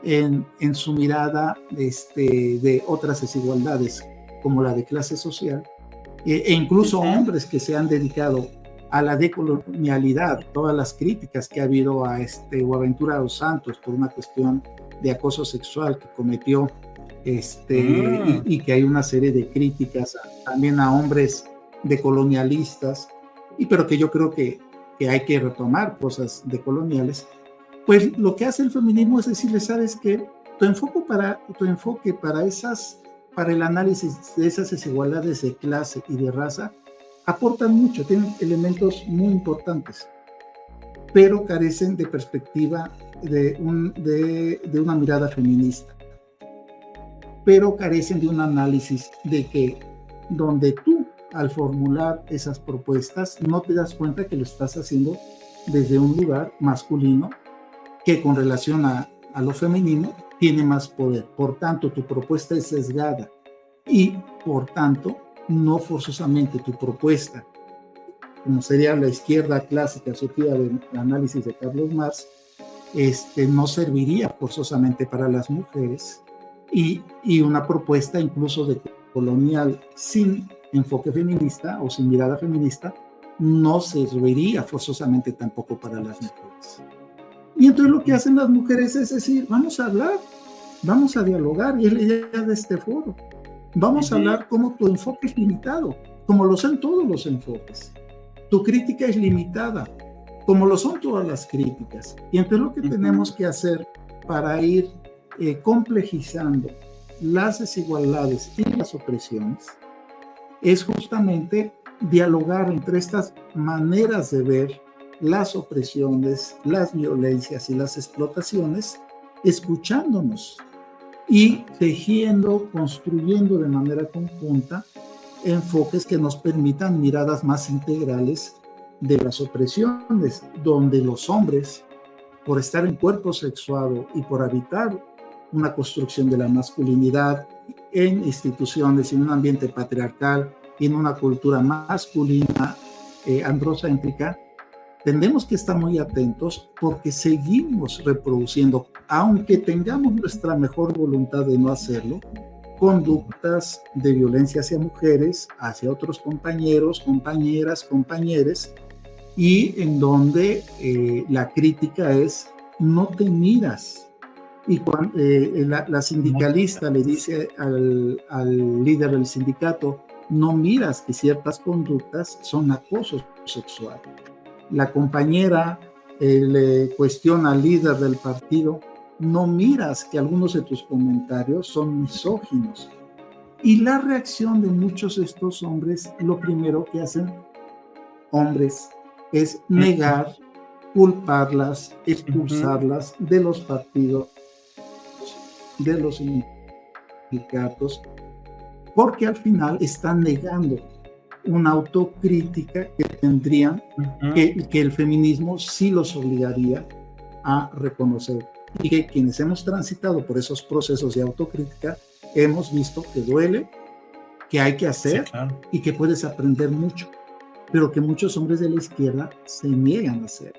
en su mirada de otras desigualdades, como la de clase social, e incluso hombres que se han dedicado a la decolonialidad, todas las críticas que ha habido a Boaventura dos Santos por una cuestión de acoso sexual que cometió, y que hay una serie de críticas también a hombres decolonialistas, pero que yo creo que hay que retomar cosas decoloniales. Pues lo que hace el feminismo es decirle, ¿sabes qué? Tu enfoque para el análisis de esas desigualdades de clase y de raza aportan mucho, tienen elementos muy importantes, pero carecen de perspectiva de una mirada feminista, pero carecen de un análisis de que donde tú, al formular esas propuestas, no te das cuenta que lo estás haciendo desde un lugar masculino que con relación a lo femenino tiene más poder. Por tanto, tu propuesta es sesgada y, por tanto, no forzosamente tu propuesta, como sería la izquierda clásica surgida del análisis de Carlos Marx, no serviría forzosamente para las mujeres, y una propuesta incluso de colonial sin enfoque feminista o sin mirada feminista no serviría forzosamente tampoco para las mujeres. Y entonces lo que hacen las mujeres es decir, vamos a hablar, vamos a dialogar, y es la idea de este foro. Vamos a hablar cómo tu enfoque es limitado, como lo son todos los enfoques. Tu crítica es limitada, como lo son todas las críticas. Y entonces lo que tenemos que hacer para ir complejizando las desigualdades y las opresiones es justamente dialogar entre estas maneras de ver las opresiones, las violencias y las explotaciones, escuchándonos y tejiendo, construyendo de manera conjunta enfoques que nos permitan miradas más integrales de las opresiones, donde los hombres, por estar en cuerpo sexuado y por habitar una construcción de la masculinidad en instituciones, en un ambiente patriarcal y en una cultura masculina, androcéntrica, tenemos que estar muy atentos porque seguimos reproduciendo, aunque tengamos nuestra mejor voluntad de no hacerlo, conductas de violencia hacia mujeres, hacia otros compañeros, compañeras, compañeres, y en donde la crítica es no te miras. Y cuando la sindicalista le dice al líder del sindicato, no miras que ciertas conductas son acoso sexual. La compañera le cuestiona al líder del partido, no miras que algunos de tus comentarios son misóginos. Y la reacción de muchos de estos hombres, lo primero que hacen hombres es negar, culparlas, expulsarlas de los partidos, de los sindicatos, porque al final están negando una autocrítica que tendrían, que el feminismo sí los obligaría a reconocer, y que quienes hemos transitado por esos procesos de autocrítica hemos visto que duele, que hay que hacer, sí, claro, y que puedes aprender mucho, pero que muchos hombres de la izquierda se niegan a hacer.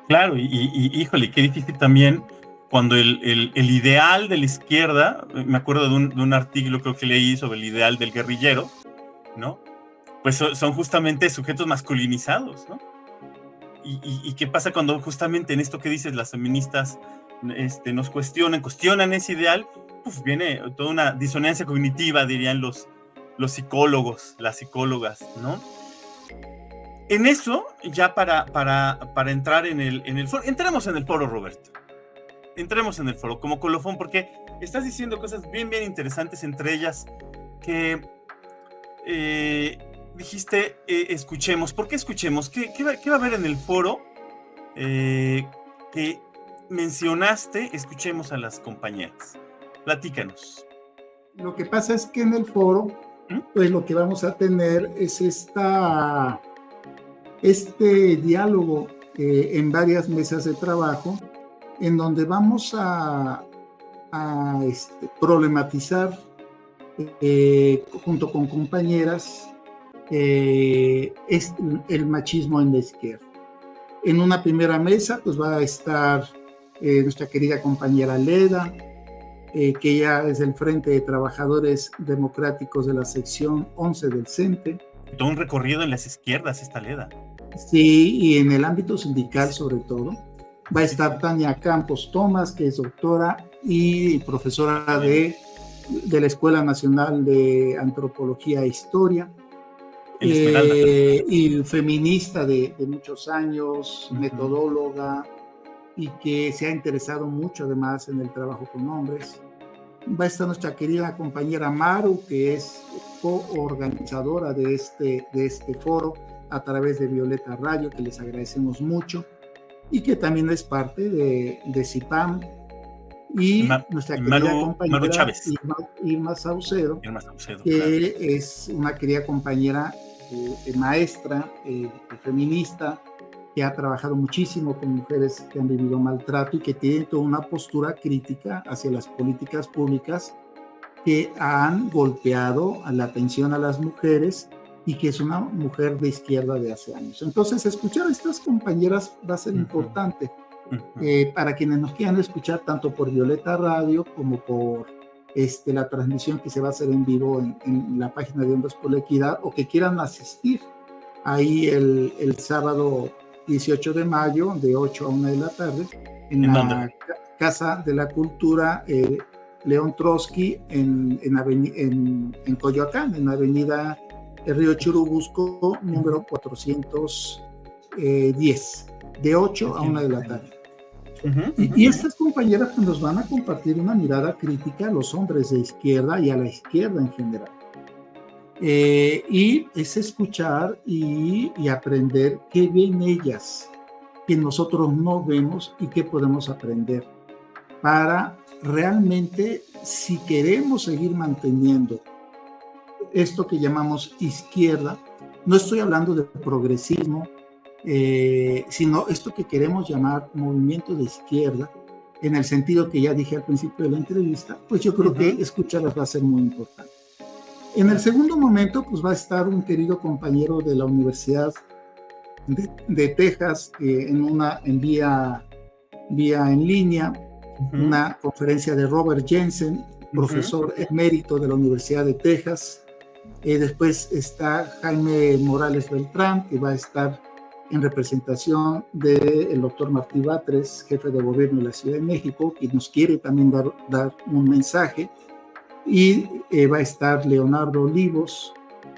Claro, y híjole, qué difícil también cuando el ideal de la izquierda, me acuerdo de un artículo creo que leí sobre el ideal del guerrillero, ¿no? Pues son justamente sujetos masculinizados, ¿no? ¿Y qué pasa cuando justamente en esto que dices las feministas nos cuestionan ese ideal? Pues viene toda una disonancia cognitiva, dirían los psicólogos, las psicólogas, ¿no? En eso, ya para entrar en el foro, entremos en el foro, Roberto. Entremos en el foro como colofón, porque estás diciendo cosas bien, bien interesantes, entre ellas que dijiste, escuchemos. ¿Por qué escuchemos? ¿Qué va a haber en el foro? Que mencionaste, escuchemos a las compañeras. Platícanos. Lo que pasa es que en el foro, pues lo que vamos a tener es este diálogo en varias mesas de trabajo, en donde vamos a problematizar junto con compañeras el machismo en la izquierda. En una primera mesa pues va a estar nuestra querida compañera Leda, que ella es del Frente de Trabajadores Democráticos de la sección 11 del CENTE. Todo un recorrido en las izquierdas, esta Leda. Sí, y en el ámbito sindical sobre todo. Va a estar Tania Campos Tomás, que es doctora y profesora de la Escuela Nacional de Antropología e Historia. Y feminista de muchos años, metodóloga, y que se ha interesado mucho además en el trabajo con hombres. Va a estar nuestra querida compañera Maru, que es coorganizadora de este foro a través de Violeta Radio, que les agradecemos mucho, y que también es parte de CIPAM, y nuestra querida compañera Maru Chávez. Irma Saucedo, que es una querida compañera maestra, feminista, que ha trabajado muchísimo con mujeres que han vivido maltrato y que tiene toda una postura crítica hacia las políticas públicas que han golpeado a la atención a las mujeres, y que es una mujer de izquierda de hace años. Entonces, escuchar a estas compañeras va a ser importante para quienes nos quieran escuchar tanto por Violeta Radio como por la transmisión que se va a hacer en vivo en la página de Hombres por la Equidad, o que quieran asistir ahí el sábado 18 de mayo de 8 a 1 de la tarde en la Casa de la Cultura León Trotsky en Coyoacán, en la avenida Río Churubusco, número 410, de 8 a 1 de la tarde. Y estas compañeras pues, nos van a compartir una mirada crítica a los hombres de izquierda y a la izquierda en general. Y es escuchar y aprender qué ven ellas, que nosotros no vemos, y qué podemos aprender para realmente, si queremos seguir manteniendo esto que llamamos izquierda, no estoy hablando de progresismo, sino esto que queremos llamar movimiento de izquierda, en el sentido que ya dije al principio de la entrevista, pues yo creo que escucharlas va a ser muy importante. En el segundo momento, pues va a estar un querido compañero de la Universidad de Texas en vía en línea, una conferencia de Robert Jensen, profesor emérito de la Universidad de Texas. Después está Jaime Morales Beltrán, que va a estar en representación del doctor Martí Batres, jefe de gobierno de la Ciudad de México, que nos quiere también dar un mensaje. Y va a estar Leonardo Olivos,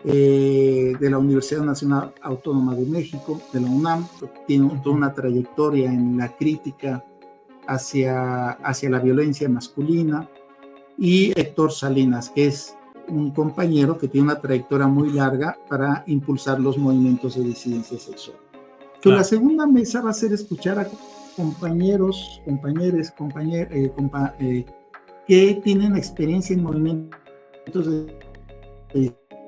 de la Universidad Nacional Autónoma de México, de la UNAM, que tiene toda una trayectoria en la crítica hacia la violencia masculina. Y Héctor Salinas, que es un compañero que tiene una trayectoria muy larga para impulsar los movimientos de disidencia sexual. Claro. La segunda mesa va a ser escuchar a compañeros, que tienen experiencia en movimientos de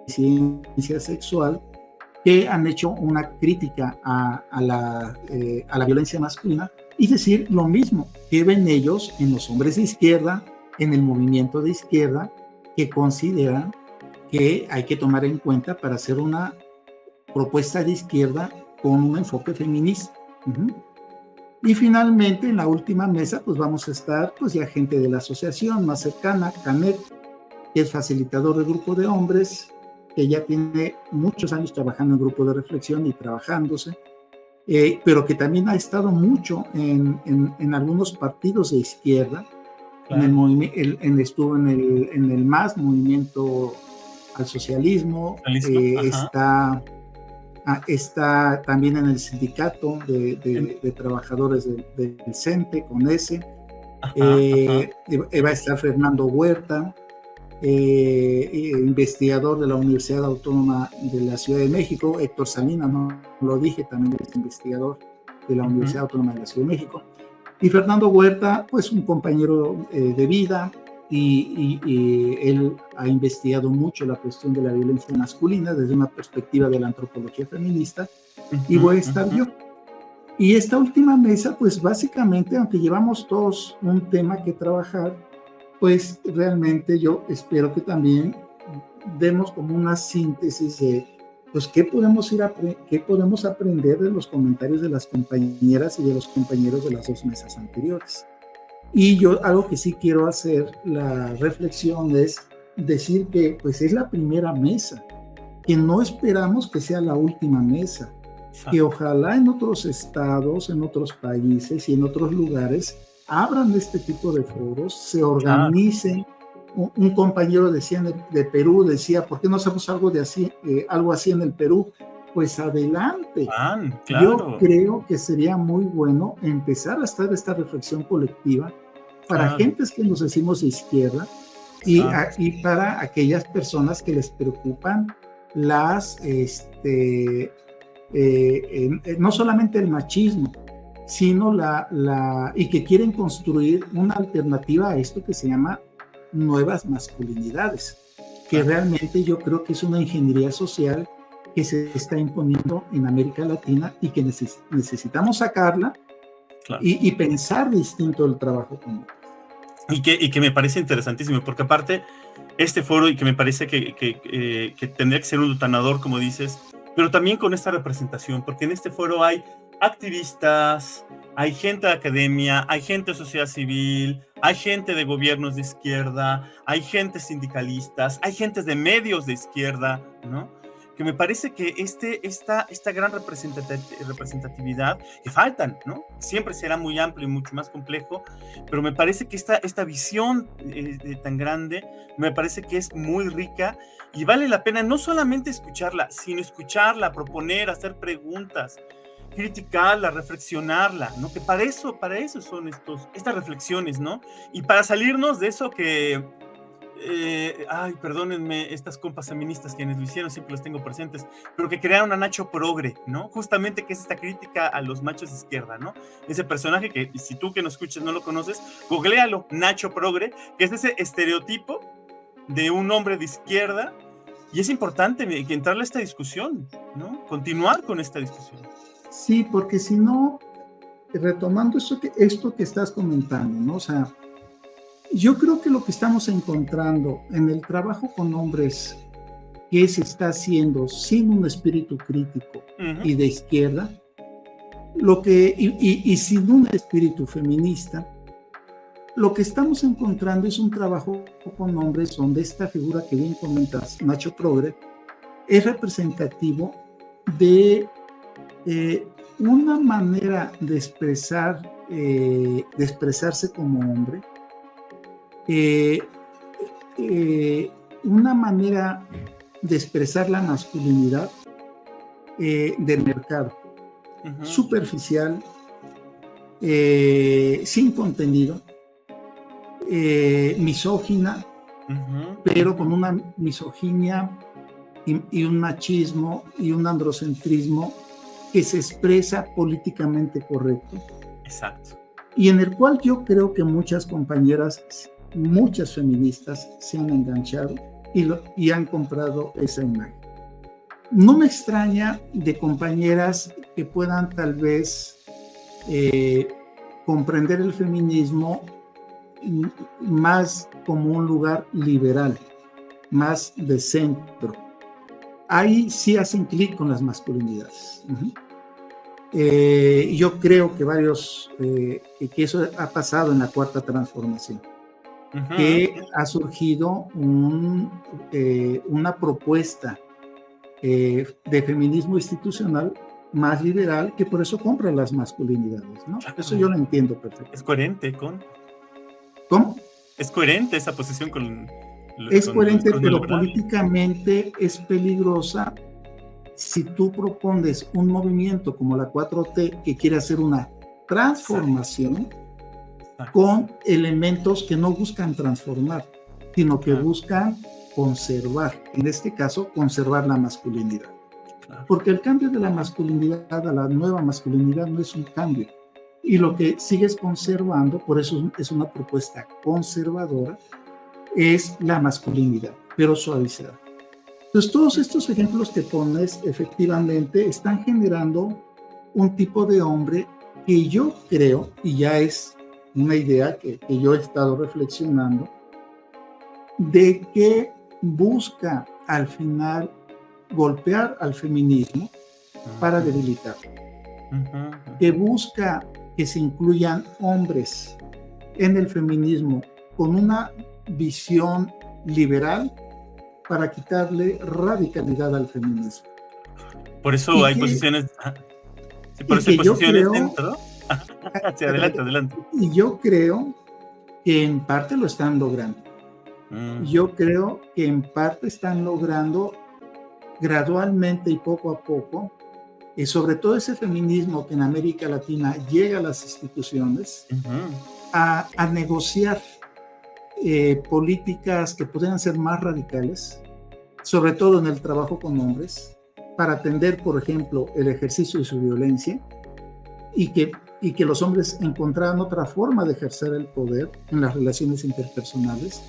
disidencia sexual, que han hecho una crítica a la violencia masculina, y decir lo mismo que ven ellos en los hombres de izquierda, en el movimiento de izquierda, que consideran que hay que tomar en cuenta para hacer una propuesta de izquierda con un enfoque feminista. Y finalmente, en la última mesa, pues vamos a estar pues ya gente de la asociación más cercana, Canet, que es facilitador del grupo de hombres, que ya tiene muchos años trabajando en grupo de reflexión y trabajándose, pero que también ha estado mucho en algunos partidos de izquierda. Claro. Estuvo en el MAS, Movimiento al Socialismo, está también en el sindicato de trabajadores del CENTE, con ese. Va a estar Fernando Huerta, investigador de la Universidad Autónoma de la Ciudad de México. Héctor Salinas, no lo dije, también es investigador de la Universidad Autónoma de la Ciudad de México. Y Fernando Huerta, pues un compañero de vida, y él ha investigado mucho la cuestión de la violencia masculina desde una perspectiva de la antropología feminista, y voy a estar yo. Y esta última mesa, pues básicamente, aunque llevamos todos un tema que trabajar, pues realmente yo espero que también demos como una síntesis de pues qué podemos aprender de los comentarios de las compañeras y de los compañeros de las dos mesas anteriores. Y yo algo que sí quiero hacer la reflexión es decir que pues es la primera mesa, que no esperamos que sea la última mesa, que ojalá en otros estados, en otros países y en otros lugares abran este tipo de foros, se organicen. Un compañero decía de Perú, decía, ¿por qué no hacemos algo así en el Perú? Pues adelante. Claro. Yo creo que sería muy bueno empezar a hacer esta reflexión colectiva para gentes que nos decimos de izquierda y para aquellas personas que les preocupan no solamente el machismo, sino y que quieren construir una alternativa a esto que se llama nuevas masculinidades, que realmente yo creo que es una ingeniería social que se está imponiendo en América Latina y que necesitamos sacarla y pensar distinto el trabajo común. Y que me parece interesantísimo, porque aparte este foro, y que me parece que tendría que ser un detonador, como dices, pero también con esta representación, porque en este foro hay activistas, hay gente de academia, hay gente de sociedad civil, hay gente de gobiernos de izquierda, hay gente sindicalistas, hay gente de medios de izquierda, ¿no? Que me parece que esta gran representatividad, que faltan, ¿no? Siempre será muy amplio y mucho más complejo, pero me parece que esta visión tan grande, me parece que es muy rica y vale la pena no solamente escucharla, sino escucharla, proponer, hacer preguntas, criticarla, reflexionarla, ¿no? Que para eso son estas reflexiones, ¿no? Y para salirnos de eso que... perdónenme estas compas feministas quienes lo hicieron, siempre los tengo presentes, pero que crearon a Nacho Progre, ¿no? Justamente que es esta crítica a los machos de izquierda, ¿no? Ese personaje que, si tú que nos escuchas no lo conoces, googléalo, Nacho Progre, que es ese estereotipo de un hombre de izquierda, y es importante que entrarle a esta discusión, ¿no? Continuar con esta discusión. Sí, porque si no, retomando esto que estás comentando, ¿no? O sea, yo creo que lo que estamos encontrando en el trabajo con hombres que se está haciendo sin un espíritu crítico y de izquierda, y sin un espíritu feminista, lo que estamos encontrando es un trabajo con hombres donde esta figura que bien comentas, Nacho Progre, es representativo de una manera de expresarse como hombre, una manera de expresar la masculinidad del mercado, superficial, sin contenido, misógina, pero con una misoginia y un machismo y un androcentrismo que se expresa políticamente correcto. Exacto. Y en el cual yo creo que muchas compañeras, muchas feministas se han enganchado y han comprado esa imagen. No me extraña de compañeras que puedan tal vez comprender el feminismo más como un lugar liberal, más de centro. Ahí sí hacen clic con las masculinidades. Yo creo que que eso ha pasado en la cuarta transformación, que ha surgido una propuesta de feminismo institucional más liberal, que por eso compra las masculinidades, ¿no? Eso yo lo entiendo perfectamente. Es coherente con... ¿Cómo? Es coherente esa posición con... Es coherente, pero políticamente es peligrosa si tú propones un movimiento como la 4T que quiere hacer una transformación con elementos que no buscan transformar, sino que buscan conservar, en este caso, conservar la masculinidad. Porque el cambio de la masculinidad a la nueva masculinidad no es un cambio. Y lo que sigues conservando, por eso es una propuesta conservadora, es la masculinidad, pero suavizada. Entonces, todos estos ejemplos que pones efectivamente están generando un tipo de hombre que yo creo, y ya es una idea que yo he estado reflexionando, de que busca al final golpear al feminismo para debilitarlo, que busca que se incluyan hombres en el feminismo con una visión liberal para quitarle radicalidad al feminismo. Por eso hay posiciones... Sí, por eso hay posiciones dentro. Sí, adelante. Y yo creo que en parte lo están logrando. Yo creo que en parte están logrando gradualmente y poco a poco, sobre todo ese feminismo que en América Latina llega a las instituciones, a negociar políticas que podrían ser más radicales, sobre todo en el trabajo con hombres, para atender, por ejemplo, el ejercicio de su violencia, y que los hombres encontraran otra forma de ejercer el poder en las relaciones interpersonales,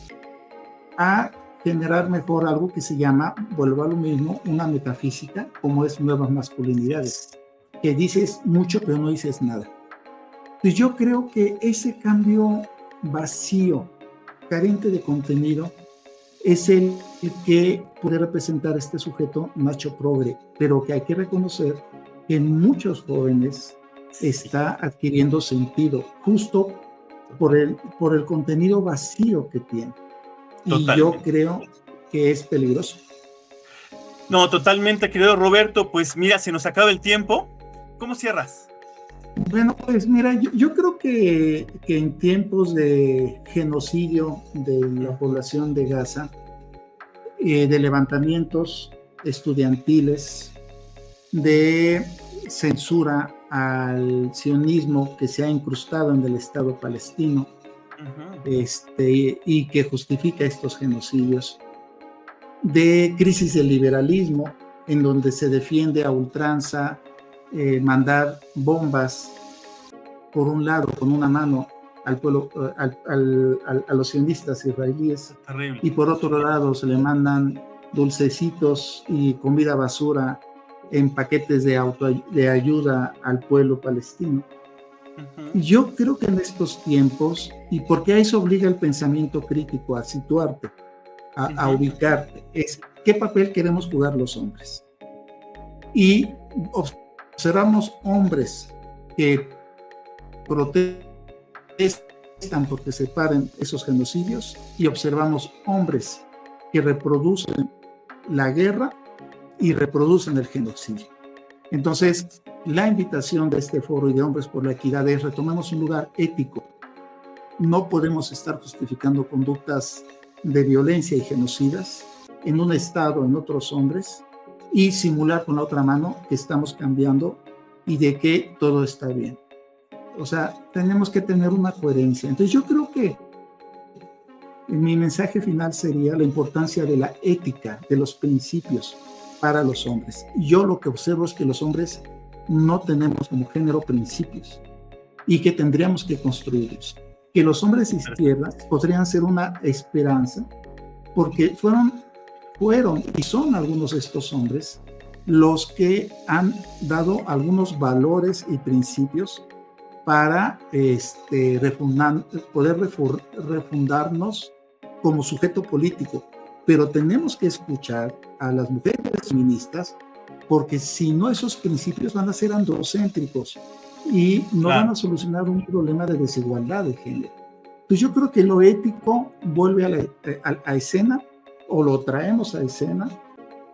a generar mejor algo que se llama, vuelvo a lo mismo, una metafísica, como es nuevas masculinidades, que dices mucho pero no dices nada. Entonces yo creo que ese cambio vacío, carente de contenido, es el que puede representar este sujeto macho progre, pero que hay que reconocer que en muchos jóvenes está adquiriendo sentido, justo por el contenido vacío que tiene. Totalmente. Y yo creo que es peligroso. No, totalmente, querido Roberto. Pues mira, se nos acaba el tiempo. ¿Cómo cierras? Bueno, pues mira, yo creo que en tiempos de genocidio de la población de Gaza, de levantamientos estudiantiles, de censura al sionismo que se ha incrustado en el Estado palestino, y que justifica estos genocidios, de crisis del liberalismo, en donde se defiende a ultranza mandar bombas, por un lado, con una mano al pueblo, a los sionistas israelíes, y por otro lado se le mandan dulcecitos y comida basura en paquetes de ayuda al pueblo palestino. Yo creo que en estos tiempos, y porque a eso obliga el pensamiento crítico, a situarte, a ubicarte, es qué papel queremos jugar los hombres. Y observamos hombres que protestan porque se paren esos genocidios, y observamos hombres que reproducen la guerra y reproducen el genocidio. Entonces, la invitación de este foro y de Hombres por la Equidad es: retomemos un lugar ético. No podemos estar justificando conductas de violencia y genocidas en un Estado, en otros hombres, y simular con la otra mano que estamos cambiando y de que todo está bien. O sea, tenemos que tener una coherencia. Entonces yo creo que mi mensaje final sería la importancia de la ética, de los principios para los hombres. Yo lo que observo es que los hombres no tenemos como género principios y que tendríamos que construirlos. Que los hombres de izquierda podrían ser una esperanza, porque fueron y son algunos de estos hombres los que han dado algunos valores y principios para poder refundarnos como sujeto político. Pero tenemos que escuchar a las mujeres feministas, porque si no, esos principios van a ser androcéntricos y no van a solucionar un problema de desigualdad de género. Entonces yo creo que lo ético vuelve a escena, o lo traemos a escena,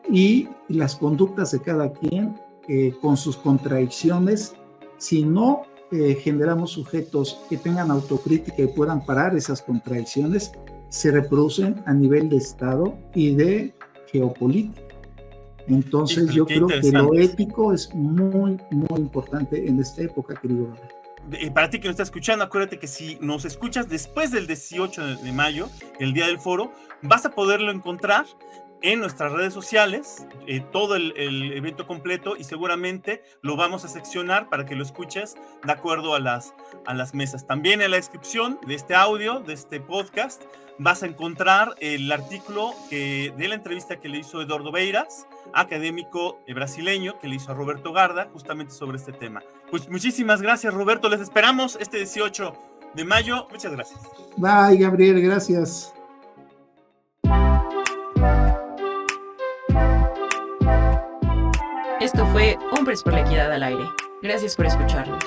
y las conductas de cada quien con sus contradicciones, si no generamos sujetos que tengan autocrítica y puedan parar esas contradicciones, se reproducen a nivel de Estado y de geopolítica. Entonces yo creo que lo ético es muy, muy importante en esta época, querido Robert. Para ti que nos está escuchando, acuérdate que si nos escuchas después del 18 de mayo, el día del foro, vas a poderlo encontrar en nuestras redes sociales, todo el evento completo, y seguramente lo vamos a seccionar para que lo escuches de acuerdo a las mesas. También en la descripción de este audio, de este podcast, vas a encontrar el artículo de la entrevista que le hizo Eduardo Beiras, académico brasileño, que le hizo a Roberto Garda, justamente sobre este tema. Pues muchísimas gracias, Roberto. Les esperamos este 18 de mayo. Muchas gracias. Bye, Gabriel. Gracias. Esto fue Hombres por la Equidad al aire. Gracias por escucharnos.